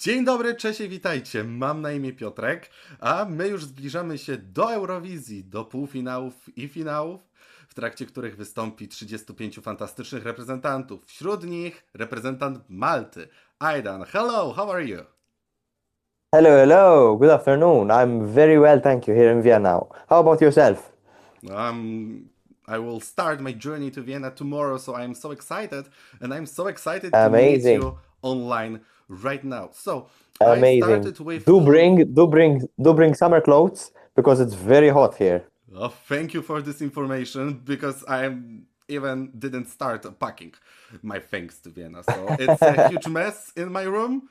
Dzień dobry, cześć i witajcie. Mam na imię Piotrek, a my już zbliżamy się do Eurowizji, do półfinałów i finałów, w trakcie których wystąpi 35 fantastycznych reprezentantów. Wśród nich reprezentant Malty, Aidan. Hello, how are you? Hello, hello. Good afternoon. I'm very well, thank you, here in Vienna. How about yourself? I will start my journey to Vienna tomorrow, so I'm so excited, and I'm so excited to meet Amazing, you online right now. So I amazing. started with Do bring summer clothes because it's very hot here. Oh, thank you for this information because I even didn't start packing my things to Vienna. So it's a huge mess in my room.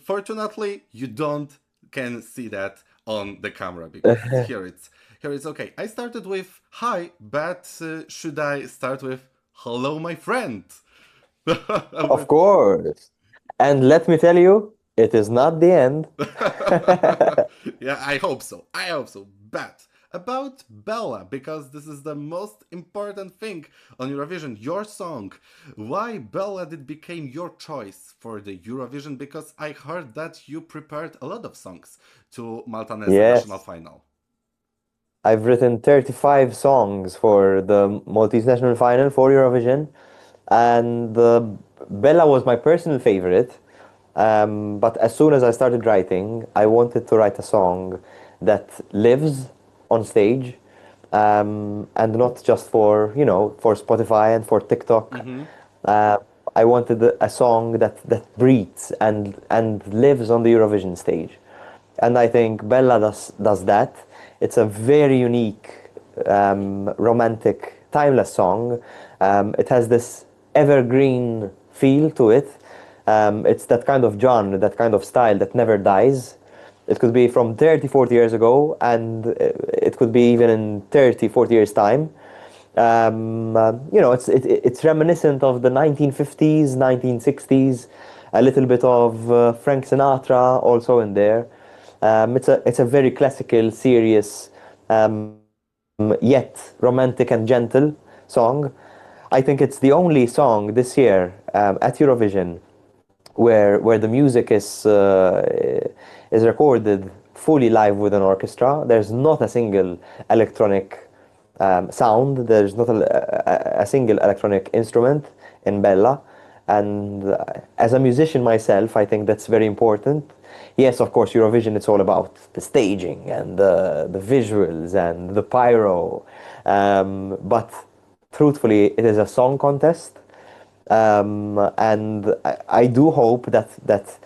Fortunately, you don't can see that on the camera because here it's okay. I started with hi, but should I start with hello, my friend? Of course. And let me tell you, it is not the end. Yeah, I hope so. I hope so. But about Bella, because this is the most important thing on Eurovision, your song. Why Bella did became your choice for the Eurovision? Because I heard that you prepared a lot of songs to Maltanese national Yes, final. I've written 35 songs for the Maltese national final for Eurovision, and Bella was my personal favorite. But as soon as I started writing, I wanted to write a song that lives on stage, and not just for, for Spotify and for TikTok. Mm-hmm. Uh, I wanted a song that breathes and lives on the Eurovision stage. And I think Bella does that. It's a very unique, romantic, timeless song. It has this evergreen feel to it. It's that kind of genre, that kind of style that never dies. It could be from 30, 40 years ago, and it could be even in 30, 40 years' time. It's reminiscent of the 1950s, 1960s, a little bit of Frank Sinatra also in there. It's a very classical, serious, um, yet romantic and gentle song. I think it's the only song this year at Eurovision where the music is recorded fully live with an orchestra. There's not a single electronic sound. There's not a single electronic instrument in Bella. And as a musician myself, I think that's very important. Yes, of course, Eurovision, it's all about the staging and the visuals and the pyro. But truthfully, it is a song contest. And I do hope that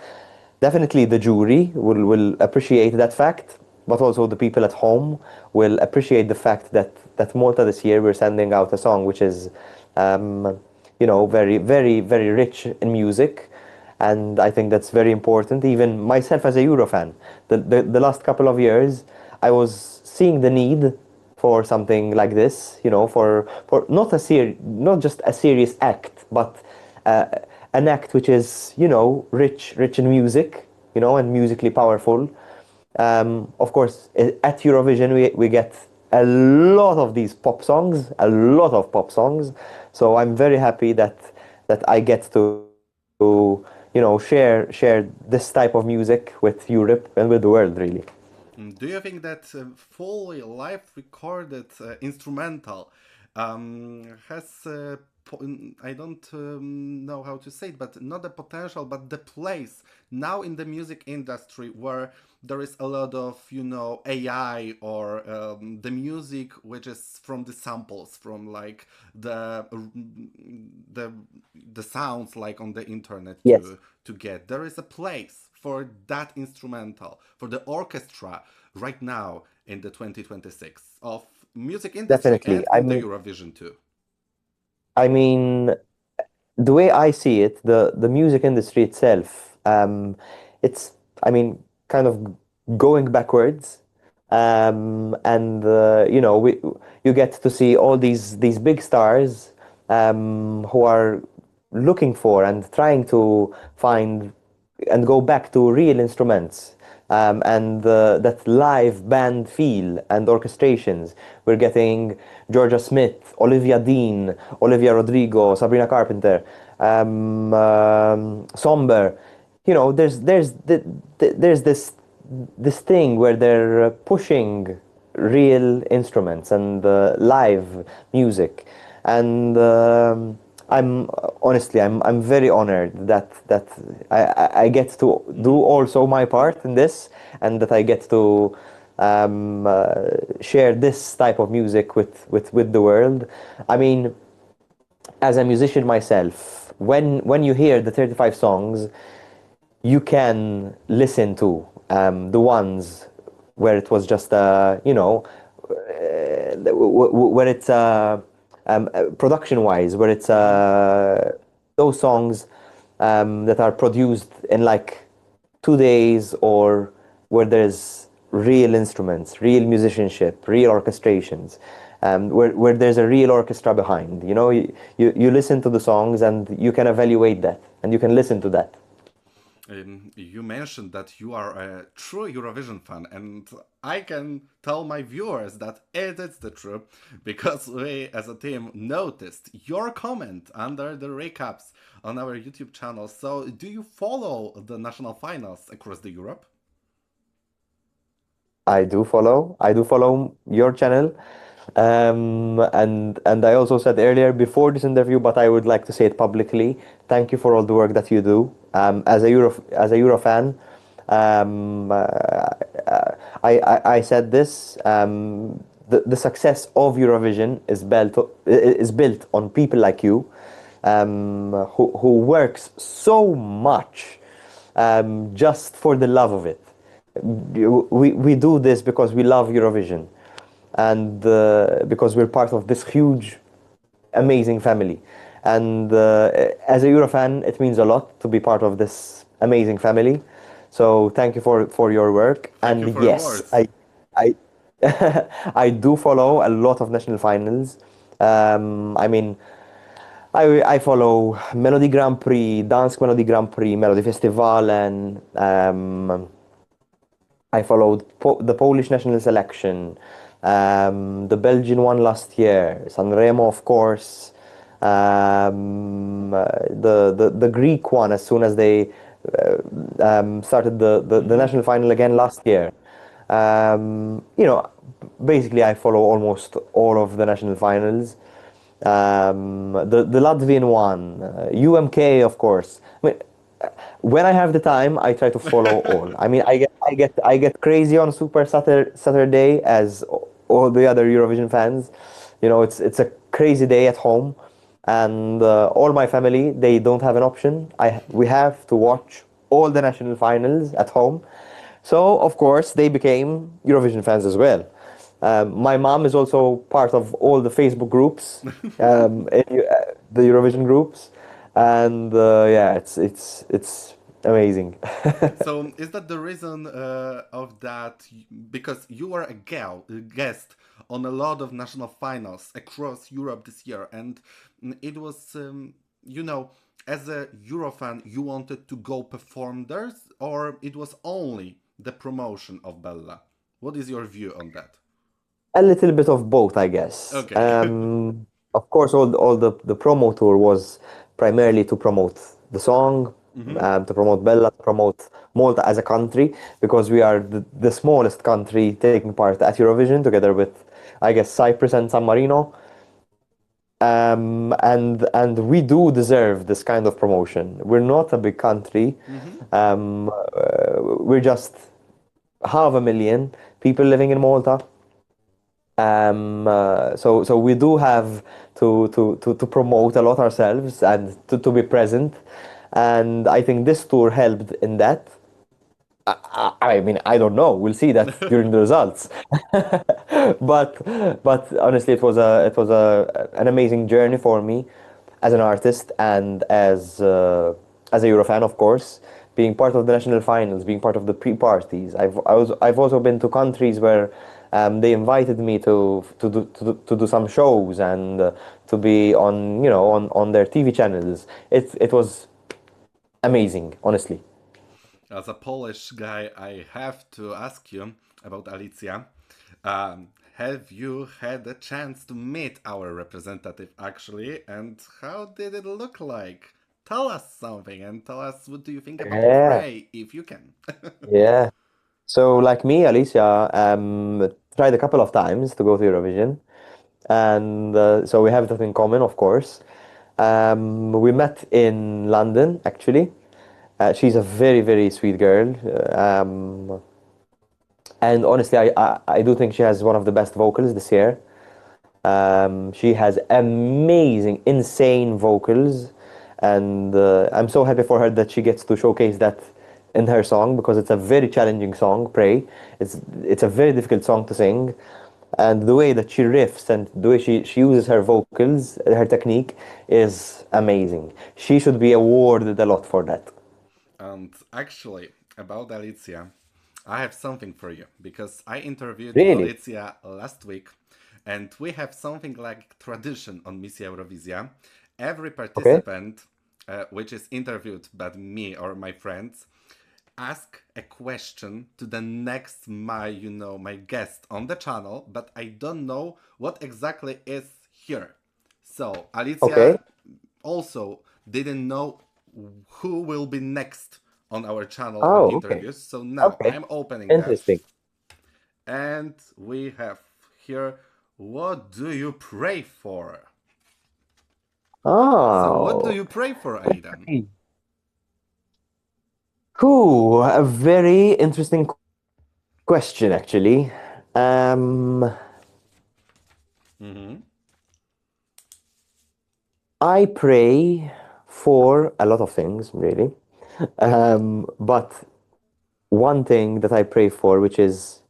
definitely the jury will appreciate that fact, but also the people at home will appreciate the fact that Malta this year we're sending out a song which is, very, very, very rich in music. And I think that's very important. Even myself as a Euro fan, the last couple of years, I was seeing the need for something like this, for not just a serious act, but uh, an act which is, rich in music, and musically powerful. Of course, at Eurovision, we get a lot of these pop songs, a lot of pop songs. So I'm very happy that I get to share this type of music with Europe and with the world, really. Do you think that fully live recorded instrumental has, I don't know how to say it, but not the potential, but the place now in the music industry where there is a lot of, AI or the music which is from the samples, from like the the sounds like on the internet Yes, to get. There is a place for that instrumental, for the orchestra right now in the 2026 of music industry definitely. and in the Eurovision too. I mean, the way I see it, the music industry itself, it's, I mean, kind of going backwards, and you get to see all these big stars, who are looking for and trying to find and go back to real instruments, and that live band feel and orchestrations. We're getting Georgia Smith, Olivia Dean, Olivia Rodrigo, Sabrina Carpenter, Somber. there's this thing where they're pushing real instruments and live music, and I'm very honored that I get to do also my part in this, and that I get to share this type of music with the world. I mean, as a musician myself, when you hear the 35 songs, you can listen to the ones where it was just where it's production wise, where it's those songs that are produced in like 2 days, or where there's real instruments, real musicianship, real orchestrations, where there's a real orchestra behind. You listen to the songs and you can evaluate that, and you can listen to that. You mentioned that you are a true Eurovision fan, and I can tell my viewers that it is the truth, because we as a team noticed your comment under the recaps on our YouTube channel. So do you follow the national finals across the Europe? I do follow your channel. And I also said earlier before this interview, but I would like to say it publicly. Thank you for all the work that you do. As a Euro fan, I said this. The success of Eurovision is built on people like you, who works so much just for the love of it. We do this because we love Eurovision, and because we're part of this huge, amazing family. And as a Eurofan, it means a lot to be part of this amazing family. So thank you for your work. Thank you for yes, yours. I I do follow a lot of national finals. I mean, I follow Melody Grand Prix, Dansk Melody Grand Prix, Melody Festivalen. I followed the Polish national selection, the Belgian one last year, Sanremo, of course, the Greek one as soon as they started the national final again last year. Basically I follow almost all of the national finals. The Latvian one, UMK, of course. I mean, when I have the time, I try to follow all. I mean, I get crazy on Super Saturday, as all the other Eurovision fans. It's a crazy day at home, and all my family, they don't have an option. We have to watch all the national finals at home. So of course they became Eurovision fans as well. My mom is also part of all the Facebook groups, the Eurovision groups, and yeah, it's amazing. So is that the reason of that? Because you were a guest on a lot of national finals across Europe this year, and it was, as a Eurofan, you wanted to go perform there, or it was only the promotion of Bella? What is your view on that? A little bit of both, I guess. Okay. Of course, all the promo tour was primarily to promote the song, to promote Bella, to promote Malta as a country, because we are the smallest country taking part at Eurovision, together with, I guess, Cyprus and San Marino. And we do deserve this kind of promotion. We're not a big country. We're just 500,000 people living in Malta. So we do have to promote a lot ourselves and to be present, and I think this tour helped in that. I mean, I don't know. We'll see that during the results. but honestly, it was an amazing journey for me as an artist, and as a Eurofan, of course. Being part of the national finals, being part of the pre-parties. I've also been to countries where they invited me to do some shows, and to be on their TV channels. It was amazing, honestly. As a Polish guy, I have to ask you about Alicja. Have you had a chance to meet our representative actually, and how did it look like tell us something and tell us what do you think about Yeah, Pray, if you can. yeah. So like me, Alicia, tried a couple of times to go to Eurovision, and so we have that in common, of course. We met in London, actually. She's a very, very sweet girl. And honestly, I do think she has one of the best vocals this year. She has amazing, insane vocals, and I'm so happy for her that she gets to showcase that in her song because it's a very challenging song. Pray, it's a very difficult song to sing, and the way that she riffs and the way she uses her vocals, her technique is amazing. She should be awarded a lot for that. And actually, about Alicia, I have something for you because I interviewed Really? Alicia last week, and we have something like tradition on Misja Eurowizja. Every Okay. participant, which is interviewed by me or my friends, ask a question to the next my guest on the channel, but I don't know what exactly is here. So Okay. Alicia also didn't know who will be next on our channel on Oh, okay. interviews. So now Okay. I'm opening that, Interesting. and we have here, what do you pray for? So what do Oh. you pray for, Aidan? Cool. A very interesting question, actually. Um, Mm-hmm. I pray for a lot of things, really. But one thing that I pray for, which is,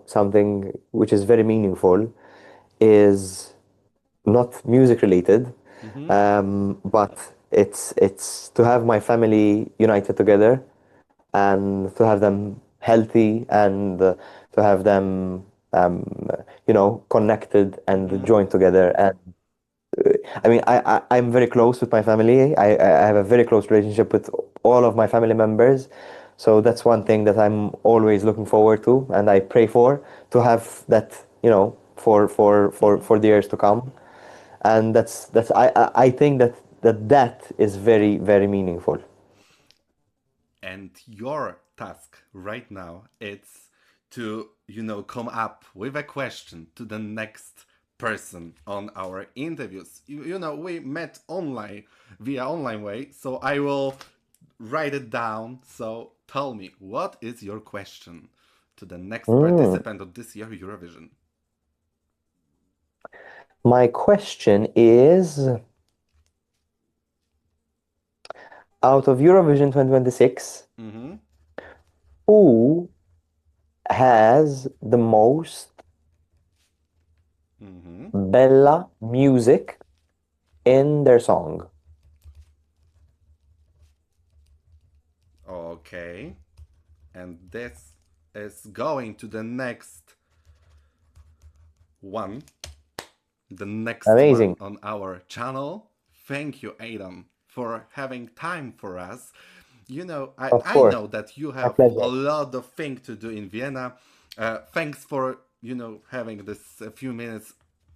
something which is very meaningful, is not music related, Mm-hmm. but it's to have my family united together and to have them healthy and to have them connected and Mm-hmm. joined together. And I mean, I'm very close with my family. I have a very close relationship with all of my family members. So that's one thing that I'm always looking forward to, and I pray for to have that, Mm-hmm. for the years to come. And I think that is very, very meaningful. And your task right now is to come up with a question to the next person on our interviews. We met online via online way, so I will write it down. So tell me, what is your question to the next Mm. participant of this year Eurovision? My question is, out of Eurovision 2026, Mm-hmm. who has the most Mm-hmm. Bella music in their song? Okay. And this is going to one the next one Amazing. on our channel. Thank you, Aidan, for having time for us. Of I course. know that you My have a pleasure. lot of things to do in Vienna. Thanks for, having this a few minutes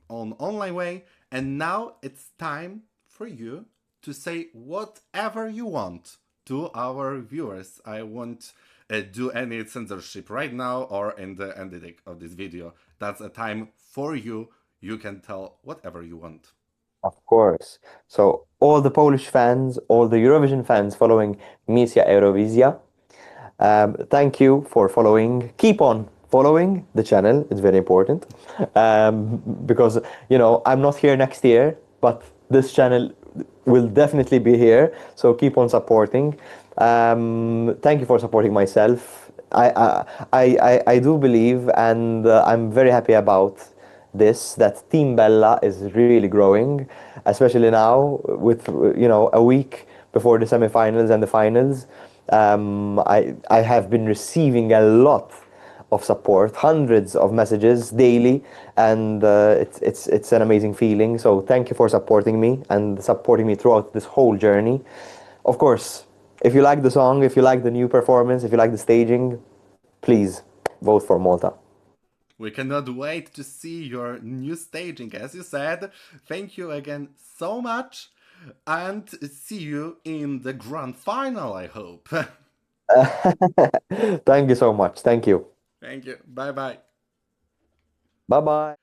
on online way. And now it's time for you to say whatever you want to our viewers. I won't do any censorship right now or in the ending of this video. That's a time for you. You can tell whatever you want. Of course. So all the Polish fans, all the Eurovision fans following Misja Eurowizja, thank you for following. Keep on following the channel. It's very important because I'm not here next year, but this channel will definitely be here. So keep on supporting. Thank you for supporting myself. I do believe, and I'm very happy about this, that Team Bella is really growing, especially now with a week before the semifinals and the finals. I have been receiving a lot of support, hundreds of messages daily, and it's an amazing feeling. So thank you for supporting me and supporting me throughout this whole journey. Of course, if you like the song, if you like the new performance, if you like the staging, please vote for Malta. We cannot wait to see your new staging, as you said. Thank you again so much and see you in the grand final, I hope. Thank you so much. Thank you. Thank you. Bye bye. Bye bye.